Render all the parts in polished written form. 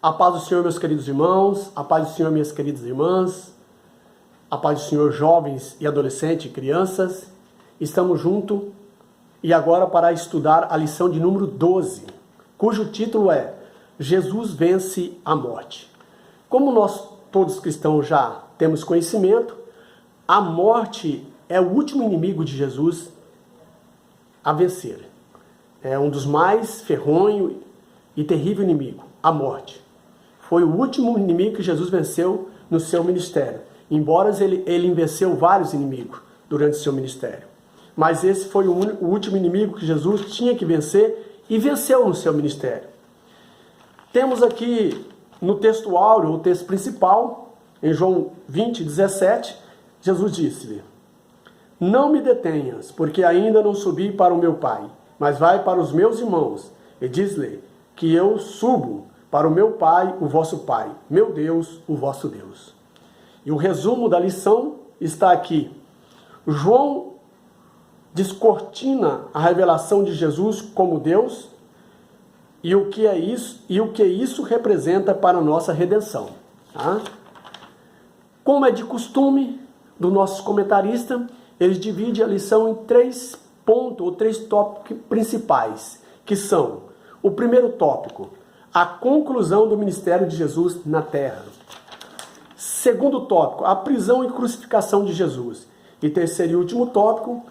A paz do Senhor, meus queridos irmãos, a paz do Senhor, minhas queridas irmãs, a paz do Senhor, jovens e adolescentes e crianças. Estamos juntos e agora para estudar a lição de número 12, cujo título é Jesus vence a morte. Como nós todos cristãos já temos conhecimento, a morte é o último inimigo de Jesus a vencer. É um dos mais ferronho e terrível inimigo, a morte. Foi o último inimigo que Jesus venceu no seu ministério. Embora ele venceu vários inimigos durante o seu ministério. Mas esse foi o último inimigo que Jesus tinha que vencer e venceu no seu ministério. Temos aqui no texto áureo, o texto principal, em João 20, 17, Jesus disse-lhe: não me detenhas, porque ainda não subi para o meu Pai, mas vai para os meus irmãos, e diz-lhe que eu subo para o meu Pai, o vosso Pai, meu Deus, o vosso Deus. E o resumo da lição está aqui. João descortina a revelação de Jesus como Deus e o que isso representa para a nossa redenção. Tá? Como é de costume do nosso comentarista, ele divide a lição em 3 pontos ou 3 tópicos principais, que são: o primeiro tópico, a conclusão do ministério de Jesus na terra. Segundo tópico, a prisão e crucificação de Jesus. E terceiro e último tópico,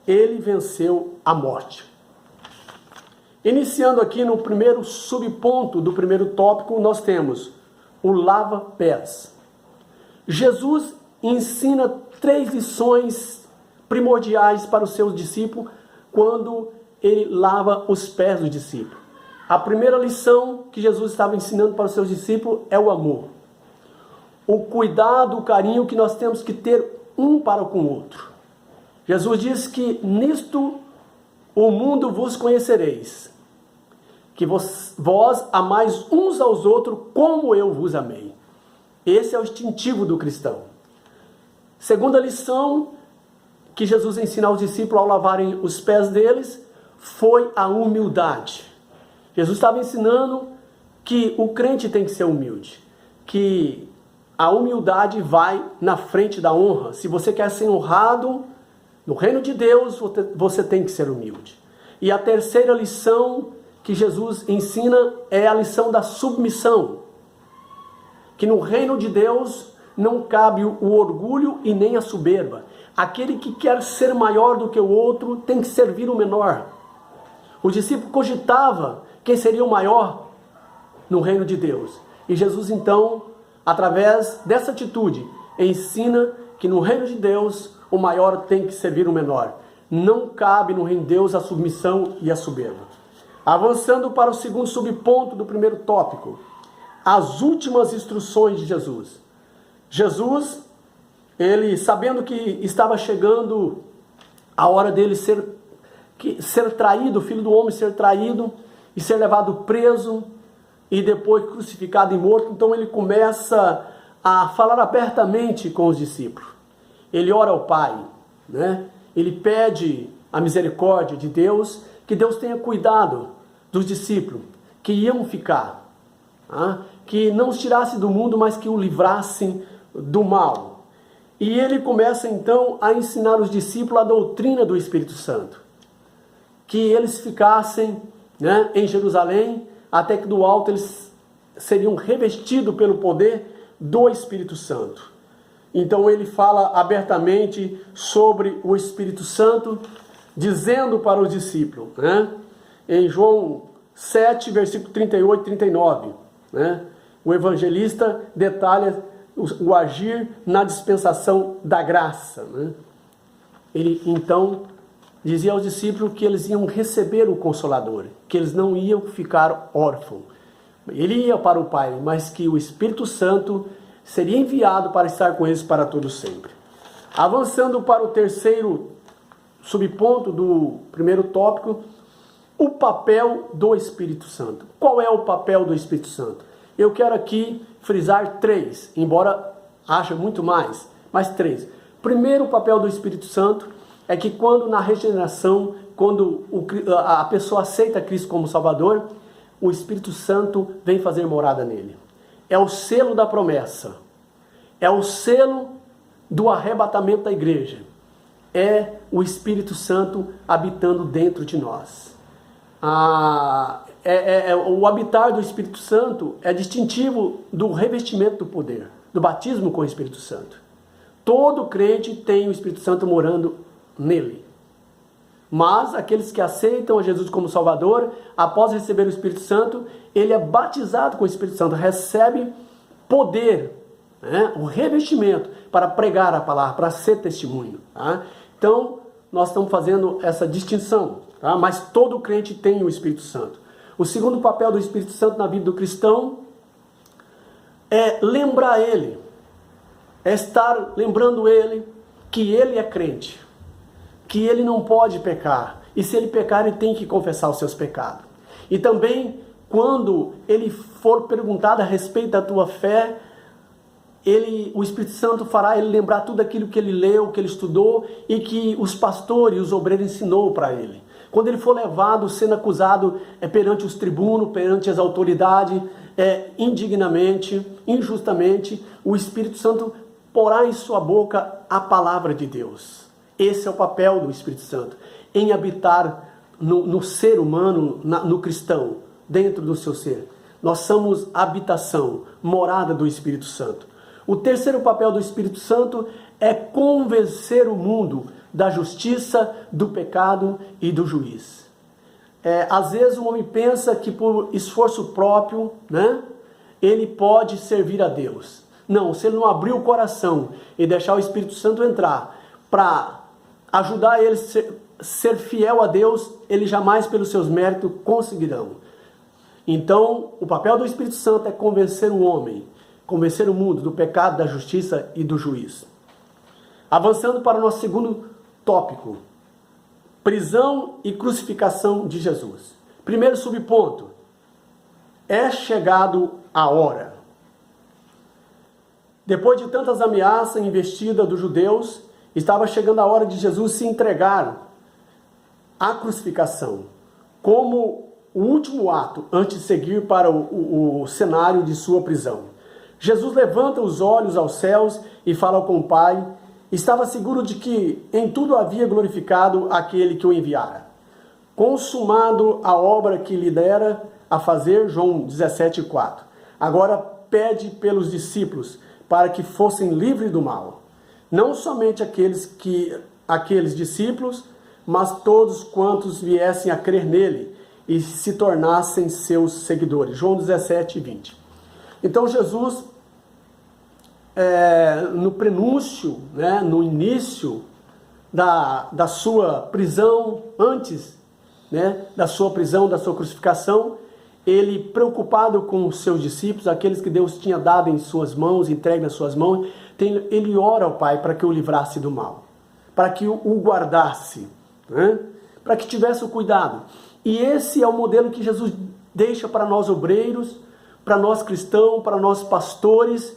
ele venceu a morte. Iniciando aqui no primeiro subponto do primeiro tópico, nós temos o lava-pés. Jesus ensina 3 lições primordiais para os seus discípulos quando ele lava os pés dos discípulos. A primeira lição que Jesus estava ensinando para os seus discípulos é o amor. O cuidado, o carinho que nós temos que ter um para com o outro. Jesus diz que nisto o mundo vos conhecereis, que vós amais uns aos outros como eu vos amei. Esse é o instintivo do cristão. Segunda lição que Jesus ensina aos discípulos ao lavarem os pés deles foi a humildade. Jesus estava ensinando que o crente tem que ser humilde, que a humildade vai na frente da honra. Se você quer ser honrado no reino de Deus, você tem que ser humilde. E a terceira lição que Jesus ensina é a lição da submissão, que no reino de Deus não cabe o orgulho e nem a soberba. Aquele que quer ser maior do que o outro tem que servir o menor. O discípulo cogitava quem seria o maior no reino de Deus. E Jesus, então, através dessa atitude, ensina que no reino de Deus o maior tem que servir o menor. Não cabe no reino de Deus a submissão e a soberba. Avançando para o segundo subponto do primeiro tópico, as últimas instruções de Jesus. Jesus, ele sabendo que estava chegando a hora dele ser traído, o filho do homem ser traído e ser levado preso e depois crucificado e morto, então ele começa a falar abertamente com os discípulos. Ele ora ao Pai, né? Ele pede a misericórdia de Deus, que Deus tenha cuidado dos discípulos que iam ficar, que não os tirasse do mundo, mas que o livrassem do mal. E ele começa então a ensinar os discípulos a doutrina do Espírito Santo, que eles ficassem, né, em Jerusalém, até que do alto eles seriam revestidos pelo poder do Espírito Santo. Então ele fala abertamente sobre o Espírito Santo, dizendo para os discípulos, né, em João 7, versículo 38 e 39, né, o evangelista detalha o agir na dispensação da graça. Né? Ele então dizia aos discípulos que eles iam receber o Consolador, que eles não iam ficar órfãos. Ele ia para o Pai, mas que o Espírito Santo seria enviado para estar com eles para todo sempre. Avançando para o terceiro subponto do primeiro tópico, o papel do Espírito Santo. Qual é o papel do Espírito Santo? Eu quero aqui frisar 3, embora haja muito mais, mas 3. Primeiro, o papel do Espírito Santo é que quando na regeneração, quando a pessoa aceita Cristo como Salvador, o Espírito Santo vem fazer morada nele. É o selo da promessa. É o selo do arrebatamento da igreja. É o Espírito Santo habitando dentro de nós. O habitar do Espírito Santo é distintivo do revestimento do poder, do batismo com o Espírito Santo. Todo crente tem o Espírito Santo morando nele. Mas aqueles que aceitam a Jesus como Salvador, após receber o Espírito Santo, ele é batizado com o Espírito Santo, recebe poder, né? O revestimento para pregar a palavra, para ser testemunho. Tá? Então, nós estamos fazendo essa distinção, tá? Mas todo crente tem o Espírito Santo. O segundo papel do Espírito Santo na vida do cristão é lembrar ele, é estar lembrando ele que ele é crente, que ele não pode pecar, e se ele pecar, ele tem que confessar os seus pecados. E também, quando ele for perguntado a respeito da tua fé, o Espírito Santo fará ele lembrar tudo aquilo que ele leu, que ele estudou, e que os pastores, os obreiros ensinou para ele. Quando ele for levado, sendo acusado perante os tribunos, perante as autoridades, indignamente, injustamente, o Espírito Santo porá em sua boca a palavra de Deus. Esse é o papel do Espírito Santo, em habitar no ser humano, no cristão, dentro do seu ser. Nós somos habitação, morada do Espírito Santo. O terceiro papel do Espírito Santo é convencer o mundo da justiça, do pecado e do juiz. Às vezes o homem pensa que por esforço próprio, né, ele pode servir a Deus. Não, se ele não abrir o coração e deixar o Espírito Santo entrar para ajudar ele a ser fiel a Deus, ele jamais pelos seus méritos conseguirão. Então, o papel do Espírito Santo é convencer o homem, convencer o mundo do pecado, da justiça e do juízo. Avançando para o nosso segundo tópico, prisão e crucificação de Jesus. Primeiro subponto, é chegado a hora. Depois de tantas ameaças e investida dos judeus, estava chegando a hora de Jesus se entregar à crucificação, como o último ato antes de seguir para o cenário de sua prisão. Jesus levanta os olhos aos céus e fala com o Pai. Estava seguro de que em tudo havia glorificado aquele que o enviara. Consumado a obra que lhe dera a fazer, João 17,4. Agora pede pelos discípulos para que fossem livres do mal. Não somente aqueles discípulos, mas todos quantos viessem a crer nele e se tornassem seus seguidores. João 17:20. Então Jesus, no prenúncio, né, no início da sua prisão, antes, né, da sua prisão, da sua crucificação, ele preocupado com os seus discípulos, aqueles que Deus tinha dado em suas mãos, entregue nas suas mãos, ele ora ao Pai para que o livrasse do mal, para que o guardasse, né? Para que tivesse o cuidado. E esse é o modelo que Jesus deixa para nós obreiros, para nós cristãos, para nós pastores,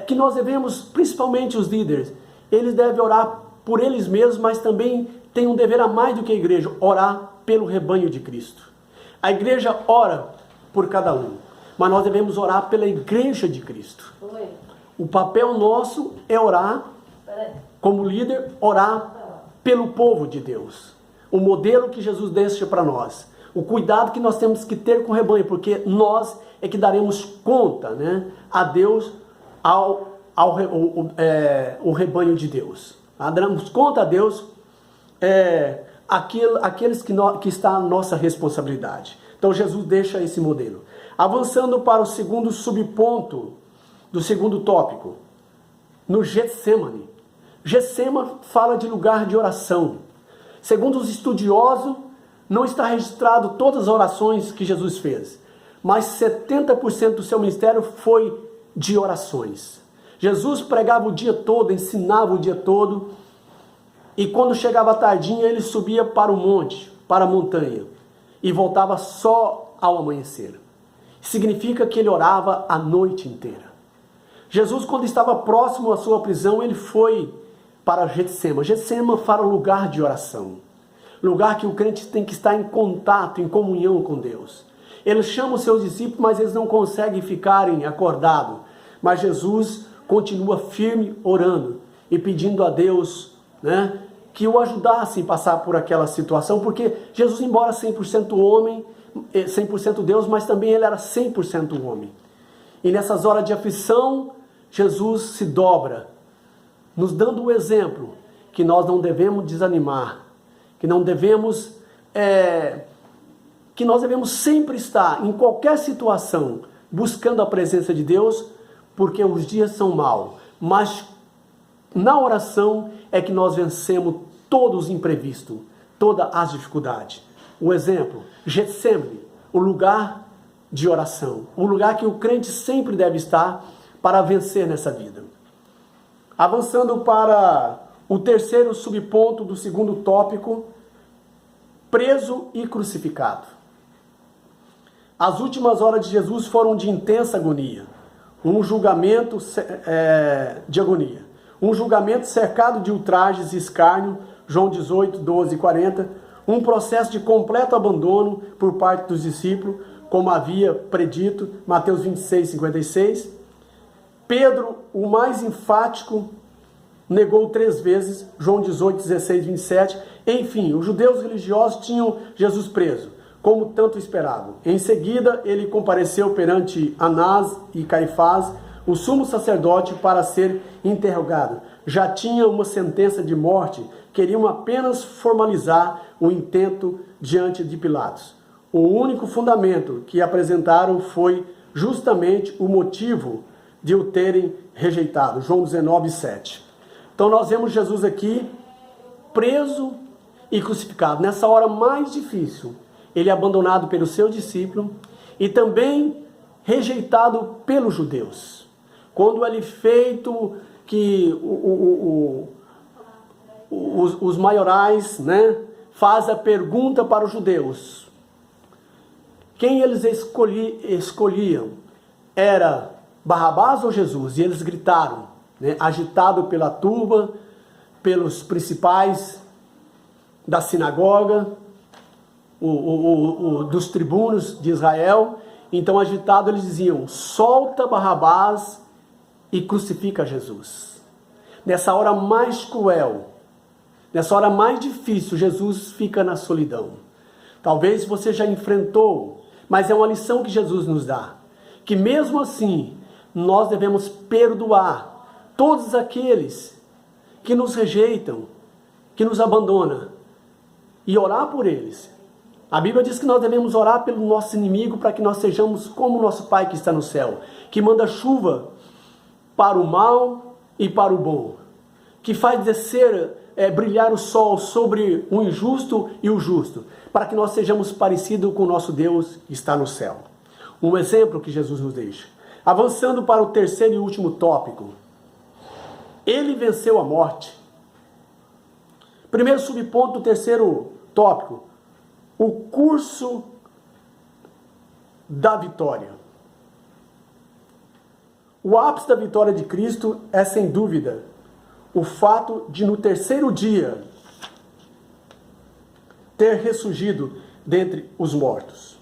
que nós devemos, principalmente os líderes, eles devem orar por eles mesmos, mas também tem um dever a mais do que a igreja, orar pelo rebanho de Cristo. A igreja ora por cada um, mas nós devemos orar pela igreja de Cristo. O papel nosso é orar, como líder, orar pelo povo de Deus. O modelo que Jesus deixa para nós. O cuidado que nós temos que ter com o rebanho, porque nós é que daremos conta, né, a Deus, o rebanho de Deus. Daremos conta a Deus, aqueles que está a nossa responsabilidade. Então Jesus deixa esse modelo. Avançando para o segundo subponto do segundo tópico, no Getsemane. Getsemane fala de lugar de oração. Segundo os estudiosos, não está registrado todas as orações que Jesus fez, mas 70% do seu ministério foi de orações. Jesus pregava o dia todo, ensinava o dia todo, e quando chegava a tardinha, ele subia para o monte, para a montanha, e voltava só ao amanhecer. Significa que ele orava a noite inteira. Jesus, quando estava próximo à sua prisão, ele foi para Getsemane. Getsemane fala lugar de oração. Lugar que o crente tem que estar em contato, em comunhão com Deus. Ele chama os seus discípulos, mas eles não conseguem ficarem acordados. Mas Jesus continua firme orando e pedindo a Deus, né, que o ajudasse a passar por aquela situação, porque Jesus, embora 100% homem, 100% Deus, mas também ele era 100% homem. E nessas horas de aflição, Jesus se dobra, nos dando o exemplo que nós não devemos desanimar, que nós devemos sempre estar em qualquer situação buscando a presença de Deus, porque os dias são maus, mas na oração é que nós vencemos todos os imprevistos, todas as dificuldades. O exemplo, Getsemane, o lugar de oração, o lugar que o crente sempre deve estar para vencer nessa vida. Avançando para o terceiro subponto do segundo tópico, preso e crucificado. As últimas horas de Jesus foram de intensa agonia, um julgamento de agonia, um julgamento cercado de ultrajes e escárnio, João 18, 12 e 40, um processo de completo abandono por parte dos discípulos, como havia predito, Mateus 26, 56. Pedro, o mais enfático, negou 3 vezes, João 18, 16, 27. Enfim, os judeus religiosos tinham Jesus preso, como tanto esperavam. Em seguida, ele compareceu perante Anás e Caifás, o sumo sacerdote, para ser interrogado. Já tinha uma sentença de morte, queriam apenas formalizar o intento diante de Pilatos. O único fundamento que apresentaram foi justamente o motivo de o terem rejeitado, João 19, 7. Então nós vemos Jesus aqui preso e crucificado. Nessa hora mais difícil, ele é abandonado pelos seus discípulos e também rejeitado pelos judeus. Quando ele feito que os maiorais, né, faz a pergunta para os judeus, quem eles escolhiam, era Barrabás ou Jesus? E eles gritaram, né, agitado pela turba, pelos principais da sinagoga, dos tribunos de Israel. Então, agitado, eles diziam: solta Barrabás e crucifica Jesus. Nessa hora mais cruel, nessa hora mais difícil, Jesus fica na solidão. Talvez você já enfrentou, mas é uma lição que Jesus nos dá, que mesmo assim, nós devemos perdoar todos aqueles que nos rejeitam, que nos abandonam, e orar por eles. A Bíblia diz que nós devemos orar pelo nosso inimigo para que nós sejamos como o nosso Pai que está no céu, que manda chuva para o mal e para o bom, que faz descer, brilhar o sol sobre o injusto e o justo, para que nós sejamos parecidos com o nosso Deus que está no céu. Um exemplo que Jesus nos deixa. Avançando para o terceiro e último tópico. Ele venceu a morte. Primeiro subponto do terceiro tópico. O curso da vitória. O ápice da vitória de Cristo é, sem dúvida, o fato de no terceiro dia ter ressurgido dentre os mortos.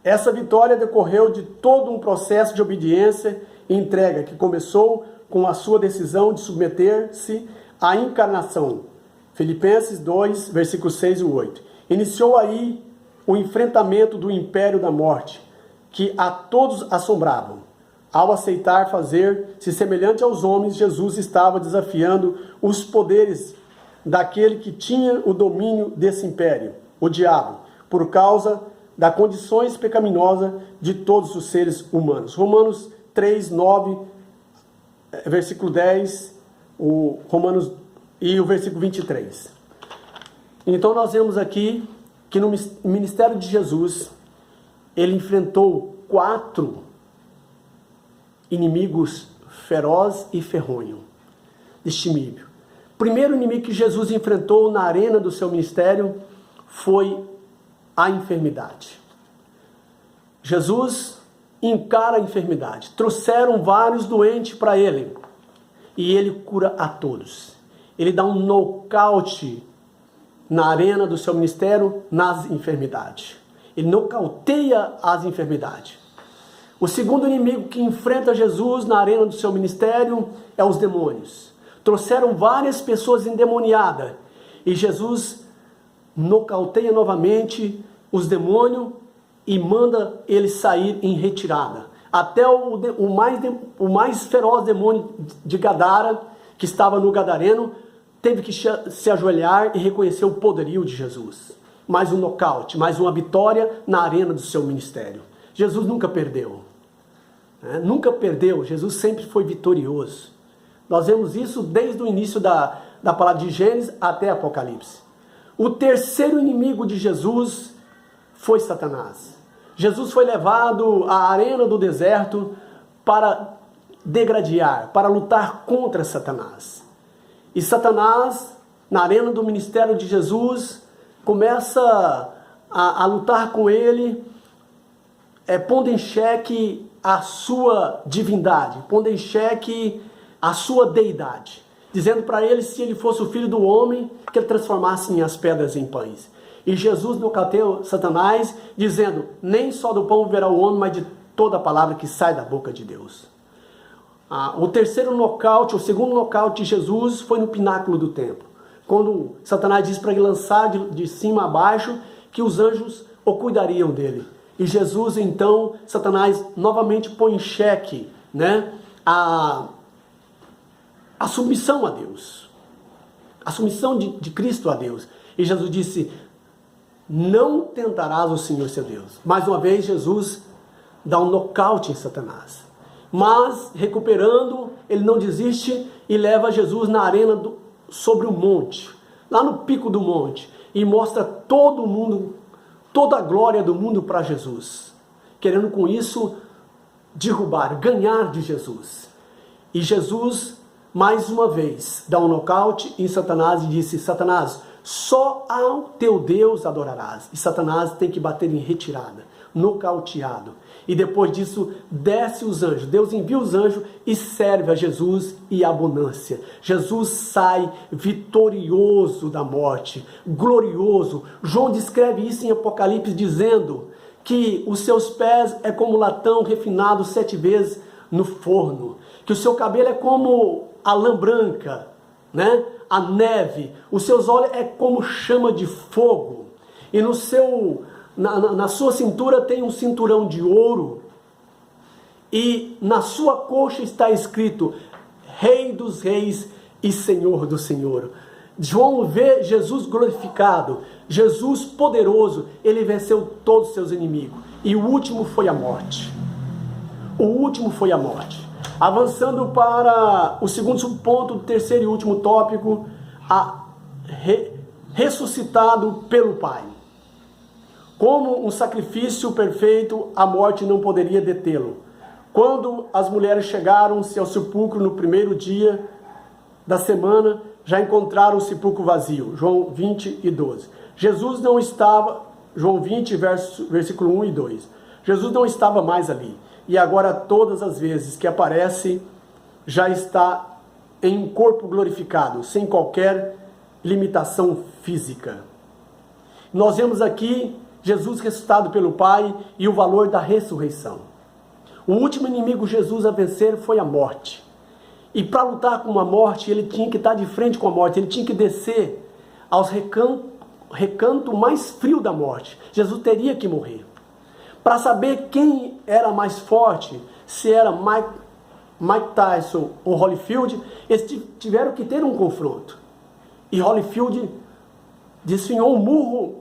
Essa vitória decorreu de todo um processo de obediência e entrega que começou com a sua decisão de submeter-se à encarnação. Filipenses 2, versículos 6 e 8. Iniciou aí o enfrentamento do império da morte, que a todos assombravam. Ao aceitar fazer-se semelhante aos homens, Jesus estava desafiando os poderes daquele que tinha o domínio desse império, o diabo, por causa das condições pecaminosas de todos os seres humanos. Romanos 3, 9, versículo 10, e o versículo 23. Então nós vemos aqui que no ministério de Jesus, ele enfrentou 4 inimigos ferozes e ferronhos, destemível. O primeiro inimigo que Jesus enfrentou na arena do seu ministério foi a enfermidade. Jesus encara a enfermidade. Trouxeram vários doentes para ele e ele cura a todos. Ele dá um nocaute na arena do seu ministério nas enfermidades. Ele nocauteia as enfermidades. O segundo inimigo que enfrenta Jesus na arena do seu ministério é os demônios. Trouxeram várias pessoas endemoniadas e Jesus nocauteia novamente os demônios e manda eles sair em retirada. Até o mais feroz demônio de Gadara, que estava no Gadareno, teve que se ajoelhar e reconhecer o poderio de Jesus. Mais um nocaute, mais uma vitória na arena do seu ministério. Jesus nunca perdeu. Nunca perdeu, Jesus sempre foi vitorioso. Nós vemos isso desde o início da palavra de Gênesis até Apocalipse. O terceiro inimigo de Jesus foi Satanás. Jesus foi levado à arena do deserto para degradear, para lutar contra Satanás. E Satanás, na arena do ministério de Jesus, começa a lutar com ele, pondo em xeque a sua divindade, pondo em xeque a sua deidade, dizendo para ele, se ele fosse o filho do homem, que ele transformasse as pedras em pães. E Jesus nocauteou Satanás, dizendo, nem só do pão viverá o homem, mas de toda a palavra que sai da boca de Deus. O terceiro nocaute, o segundo nocaute de Jesus foi no pináculo do templo, quando Satanás disse para ele lançar de cima a baixo, que os anjos o cuidariam dele. E Jesus, então, Satanás novamente põe em xeque, a submissão a Deus, a submissão de Cristo a Deus. E Jesus disse, não tentarás o Senhor seu Deus. Mais uma vez, Jesus dá um nocaute em Satanás. Mas, recuperando, ele não desiste e leva Jesus na arena sobre o monte, lá no pico do monte, e mostra todo o mundo, toda a glória do mundo para Jesus, querendo com isso derrubar, ganhar de Jesus. E Jesus, mais uma vez, dá um nocaute em Satanás e disse, Satanás, só ao teu Deus adorarás. E Satanás tem que bater em retirada, nocauteado. E depois disso, desce os anjos. Deus envia os anjos e serve a Jesus e abundância. Jesus sai vitorioso da morte, glorioso. João descreve isso em Apocalipse dizendo que os seus pés é como latão refinado 7 vezes no forno. Que o seu cabelo é como a lã branca, a neve. Os seus olhos é como chama de fogo. E na sua cintura tem um cinturão de ouro, e na sua coxa está escrito Rei dos Reis e Senhor do Senhor. João vê Jesus glorificado, Jesus poderoso, ele venceu todos os seus inimigos, e o último foi a morte. O último foi a morte. Avançando para o segundo ponto, o terceiro e último tópico, ressuscitado pelo Pai. Como um sacrifício perfeito, a morte não poderia detê-lo. Quando as mulheres chegaram-se ao sepulcro no primeiro dia da semana, já encontraram o sepulcro vazio. João 20 e 12. Jesus não estava, João 20, versículo 1 e 2. Jesus não estava mais ali. E agora todas as vezes que aparece, já está em um corpo glorificado, sem qualquer limitação física. Nós vemos aqui Jesus ressuscitado pelo Pai e o valor da ressurreição. O último inimigo Jesus a vencer foi a morte. E para lutar com a morte, ele tinha que estar de frente com a morte, ele tinha que descer aos recanto mais frio da morte. Jesus teria que morrer. Para saber quem era mais forte, se era Mike Tyson ou Holyfield, eles tiveram que ter um confronto. E Holyfield desfinhou um murro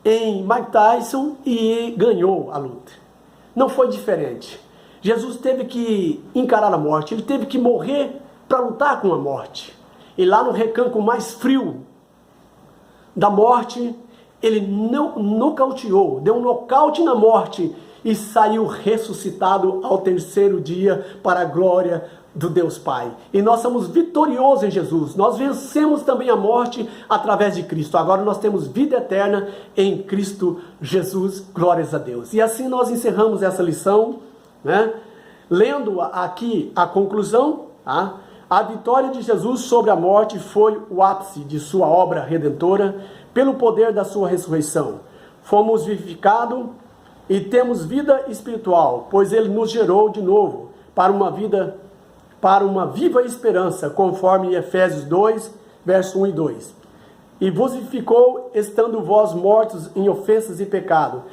em Mike Tyson e ganhou a luta. Não foi diferente. Jesus teve que encarar a morte, ele teve que morrer para lutar com a morte. E lá no recanto mais frio da morte, ele nocauteou, deu um nocaute na morte e saiu ressuscitado ao terceiro dia para a glória do Deus Pai. E nós somos vitoriosos em Jesus. Nós vencemos também a morte através de Cristo. Agora nós temos vida eterna em Cristo Jesus. Glórias a Deus. E assim nós encerramos essa lição, lendo aqui a conclusão. A vitória de Jesus sobre a morte foi o ápice de sua obra redentora pelo poder da sua ressurreição. fomos vivificados e temos vida espiritual, pois ele nos gerou de novo para uma viva esperança, conforme Efésios 2, verso 1 e 2. E vos vivificou, estando vós mortos em ofensas e pecado,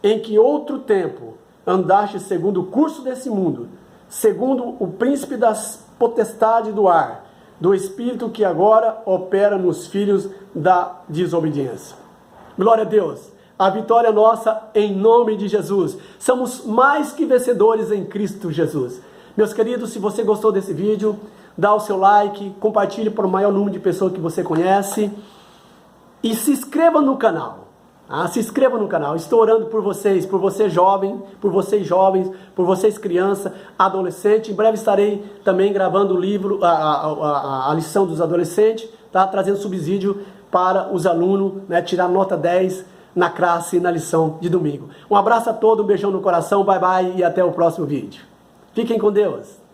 em que outro tempo andaste segundo o curso desse mundo, segundo o príncipe das potestades do ar, do espírito que agora opera nos filhos da desobediência. Glória a Deus! A vitória é nossa em nome de Jesus. Somos mais que vencedores em Cristo Jesus. Meus queridos, se você gostou desse vídeo, dá o seu like, compartilhe para o maior número de pessoas que você conhece e se inscreva no canal. Se inscreva no canal. Estou orando por vocês, por você jovem, por vocês jovens, por vocês criança, adolescente. Em breve estarei também gravando o livro, a lição dos adolescentes, tá? Trazendo subsídio para os alunos, né? Tirar nota 10 na classe e na lição de domingo. Um abraço a todos, um beijão no coração, bye bye e até o próximo vídeo. Fiquem com Deus.